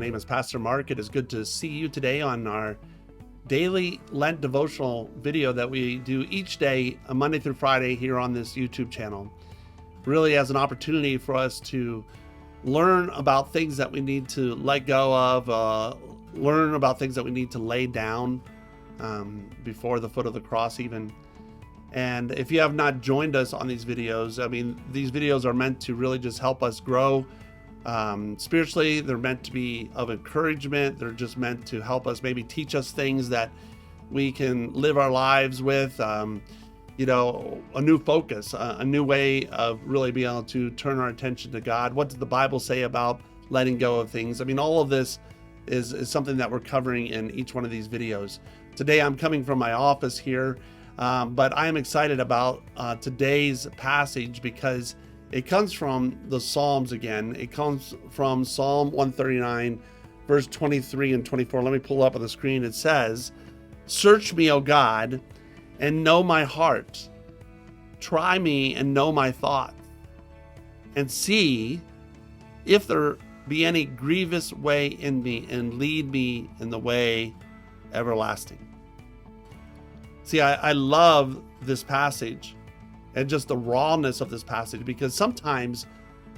name is Pastor Mark. It is good to see you today on our daily Lent Devotional video that we do each day, Monday through Friday, here on this YouTube channel. Really as an opportunity for us to learn about things that we need to let go of, learn about things that we need to lay down before the foot of the cross even. And if you have not joined us on these videos, these videos are meant to really just help us grow spiritually. They're meant to be of encouragement. They're just meant to help us, maybe teach us things that we can live our lives with, a new focus, a new way of really being able to turn our attention to God. What does the Bible say about letting go of things? All of this is something that we're covering in each one of these videos. Today, I'm coming from my office here. But I am excited about today's passage because it comes from the Psalms again. It comes from Psalm 139, verse 23 and 24. Let me pull up on the screen. It says, "Search me, O God, and know my heart. Try me and know my thoughts, and see if there be any grievous way in me, and lead me in the way everlasting." See, I love this passage and just the rawness of this passage, because sometimes,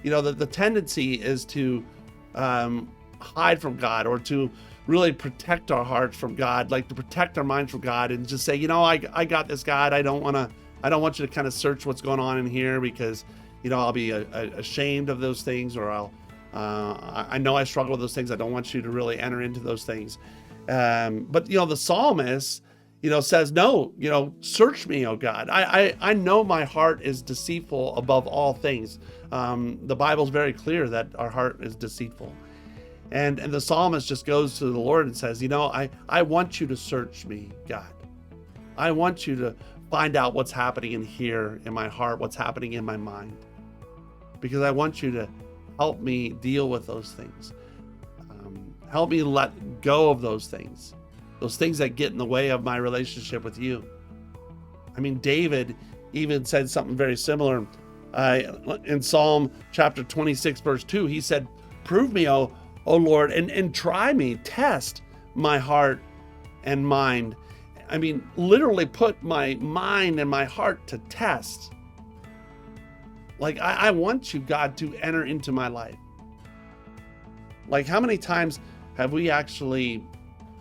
the tendency is to hide from God, or to really protect our hearts from God, like to protect our minds from God, and just say, I got this, God. I don't want you to kind of search what's going on in here, because, I'll be ashamed of those things, or I know I struggle with those things. I don't want you to really enter into those things. But the psalmist, says, no, search me, O God. I know my heart is deceitful above all things. The Bible's very clear that our heart is deceitful. And the psalmist just goes to the Lord and says, I want you to search me, God. I want you to find out what's happening in here in my heart, what's happening in my mind, because I want you to help me deal with those things. Help me let go of those things that get in the way of my relationship with you. David even said something very similar in Psalm chapter 26, verse 2. He said, "Prove me, O Lord, and try me, test my heart and mind." Literally put my mind and my heart to test. Like, I want you, God, to enter into my life. Like, how many times have we actually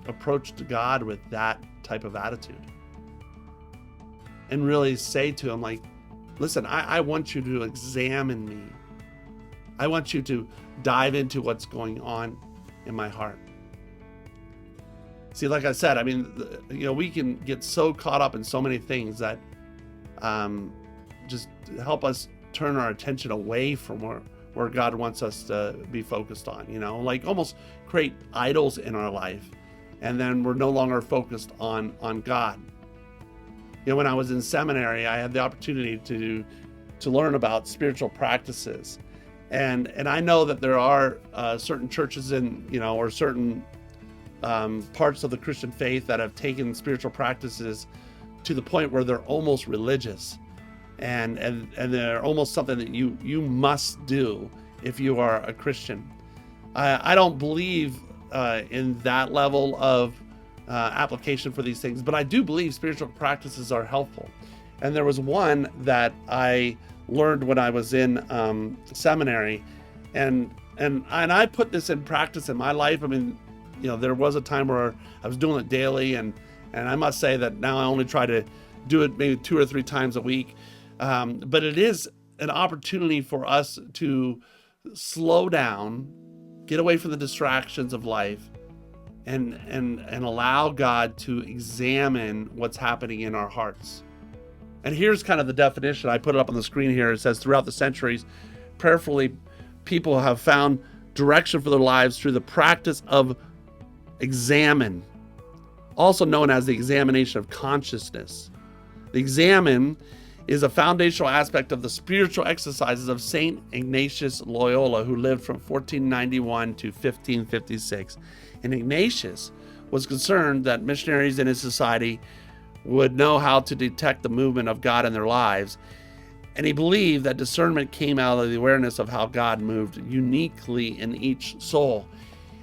approached God with that type of attitude and really say to him, like, listen, I want you to examine me. I want you to dive into what's going on in my heart. See, like I said, we can get so caught up in so many things that just help us turn our attention away from where God wants us to be focused on, like almost create idols in our life. And then we're no longer focused on God. When I was in seminary, I had the opportunity to learn about spiritual practices. And I know that there are certain churches or certain parts of the Christian faith that have taken spiritual practices to the point where they're almost religious. And they're almost something that you must do if you are a Christian. I don't believe in that level of application for these things, but I do believe spiritual practices are helpful. And there was one that I learned when I was in seminary, and I put this in practice in my life. There was a time where I was doing it daily, and I must say that now I only try to do it maybe 2 or 3 times a week. But it is an opportunity for us to slow down, get away from the distractions of life, and allow God to examine what's happening in our hearts. And here's kind of the definition. I put it up on the screen here. It says, throughout the centuries, prayerfully, people have found direction for their lives through the practice of examine, also known as the examination of consciousness. The examine is a foundational aspect of the spiritual exercises of Saint Ignatius Loyola, who lived from 1491 to 1556. And Ignatius was concerned that missionaries in his society would know how to detect the movement of God in their lives. And he believed that discernment came out of the awareness of how God moved uniquely in each soul.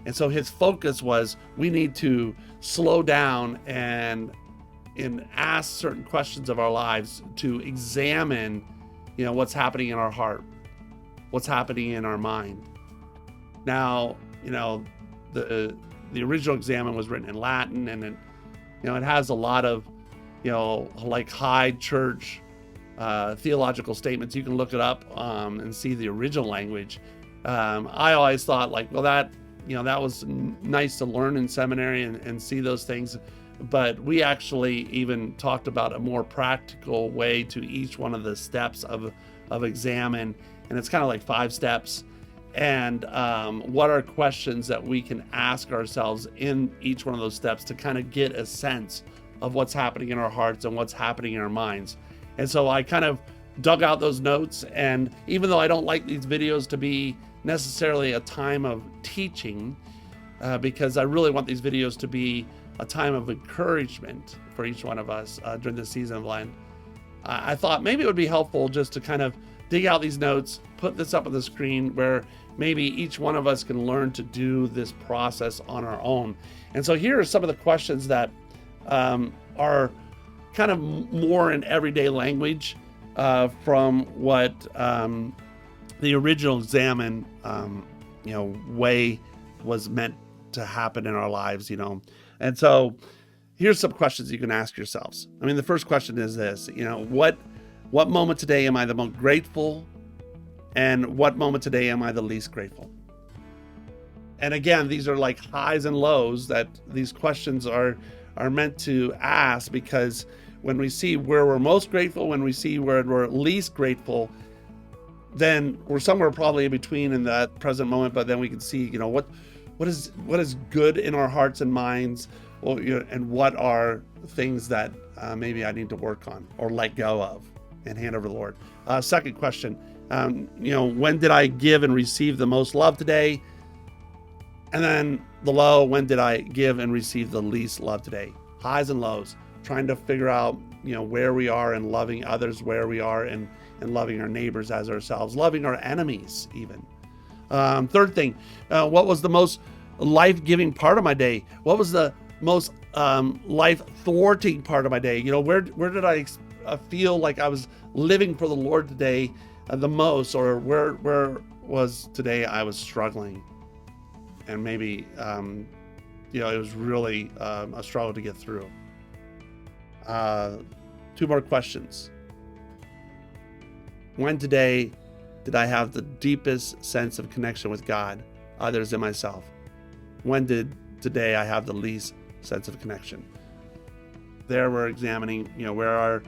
And so his focus was, we need to slow down and ask certain questions of our lives to examine, what's happening in our heart, what's happening in our mind. Now, the original examen was written in Latin, and it has a lot of, like high church theological statements. You can look it up and see the original language. I always thought that was nice to learn in seminary and see those things. But we actually even talked about a more practical way to each one of the steps of examen. And it's kind of like 5 steps. And what are questions that we can ask ourselves in each one of those steps to kind of get a sense of what's happening in our hearts and what's happening in our minds. And so I kind of dug out those notes. And even though I don't like these videos to be necessarily a time of teaching, because I really want these videos to be a time of encouragement for each one of us during this season of Lent, I thought maybe it would be helpful just to kind of dig out these notes, put this up on the screen where maybe each one of us can learn to do this process on our own. And so here are some of the questions that are kind of more in everyday language from what the original examen way was meant to happen in our lives, And so here's some questions you can ask yourselves. I mean, the first question is this, what moment today am I the most grateful? And what moment today am I the least grateful? And again, these are like highs and lows that these questions are meant to ask, because when we see where we're most grateful, when we see where we're least grateful, then we're somewhere probably in between in that present moment. But then we can see, what is good in our hearts and minds, and what are things that maybe I need to work on or let go of and hand over to the Lord. Second question, when did I give and receive the most love today? And then the low, when did I give and receive the least love today? Highs and lows, trying to figure out, where we are in loving others, where we are in loving our neighbors as ourselves, loving our enemies even. Third thing, what was the most life-giving part of my day? What was the most life-thwarting part of my day? Where did I feel like I was living for the Lord today the most, or where was today I was struggling? And maybe, it was really a struggle to get through. 2 more questions. When today did I have the deepest sense of connection with God, others, and myself? When did today I have the least sense of connection? There we're examining, where our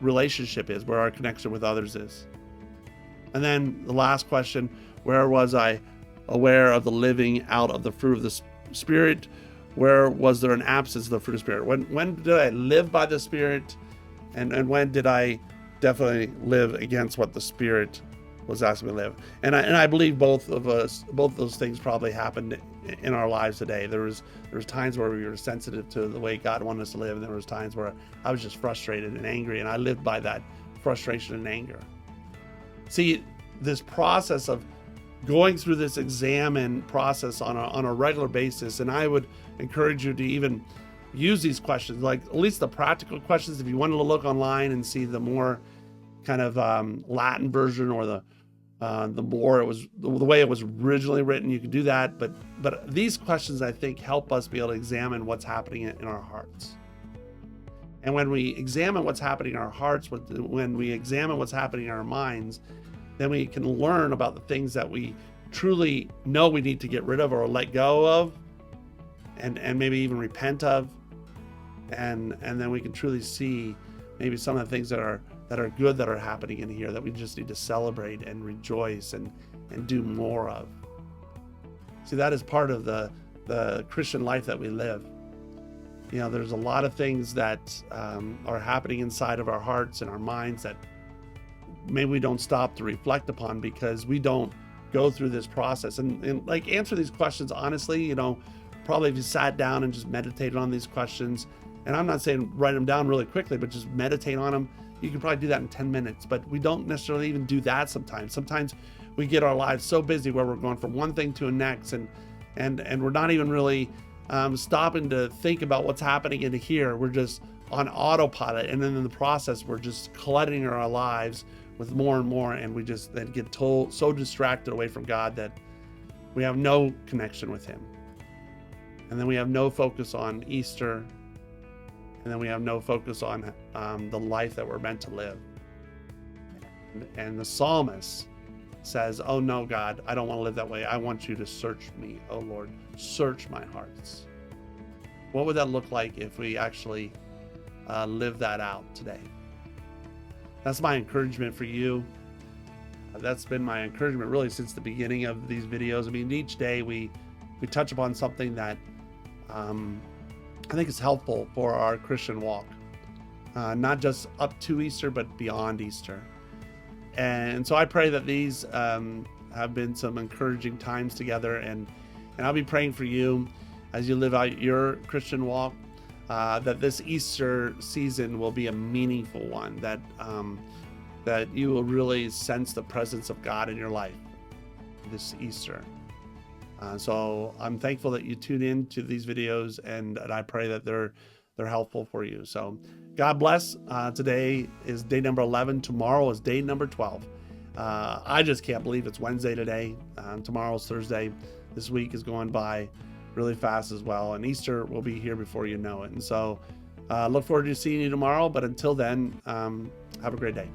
relationship is, where our connection with others is. And then the last question, where was I aware of the living out of the fruit of the Spirit? Where was there an absence of the fruit of the Spirit? When did I live by the Spirit? And when did I definitely live against what the Spirit was asking me to live? And I believe both those things probably happened in our lives today. There was times where we were sensitive to the way God wanted us to live, and there was times where I was just frustrated and angry, and I lived by that frustration and anger. See, this process of going through this examine process on a regular basis, and I would encourage you to even use these questions, like at least the practical questions. If you wanted to look online and see the more kind of Latin version, or the more it was the way it was originally written, you can do that. But these questions, I think, help us be able to examine what's happening in our hearts. And when we examine what's happening in our hearts, when we examine what's happening in our minds, then we can learn about the things that we truly know we need to get rid of or let go of, and maybe even repent of. And then we can truly see maybe some of the things that are good that are happening in here that we just need to celebrate and rejoice and do more of. See, that is part of the Christian life that we live. There's a lot of things that are happening inside of our hearts and our minds that maybe we don't stop to reflect upon because we don't go through this process and like answer these questions honestly. Probably if you sat down and just meditated on these questions, and I'm not saying write them down really quickly, but just meditate on them, you can probably do that in 10 minutes. But we don't necessarily even do that sometimes. Sometimes we get our lives so busy where we're going from one thing to the next, and and we're not even really stopping to think about what's happening in here. We're just on autopilot, and then in the process we're just cluttering our lives with more and more, and we just then get so distracted away from God that we have no connection with him. And then we have no focus on Easter, and then we have no focus on the life that we're meant to live. And the psalmist says, oh no, God, I don't want to live that way. I want you to search me, oh Lord, search my hearts. What would that look like if we actually live that out today? That's my encouragement for you. That's been my encouragement really since the beginning of these videos. I mean, each day we touch upon something that I think is helpful for our Christian walk, not just up to Easter, but beyond Easter. And so I pray that these have been some encouraging times together, and I'll be praying for you as you live out your Christian walk, that this Easter season will be a meaningful one, that you will really sense the presence of God in your life this Easter. So I'm thankful that you tune in to these videos, and I pray that they're helpful for you. So God bless. Today is day number 11. Tomorrow is day number 12. I just can't believe it's Wednesday today. Tomorrow's Thursday. This week is going by really fast as well, and Easter will be here before you know it. And so look forward to seeing you tomorrow, but until then, have a great day.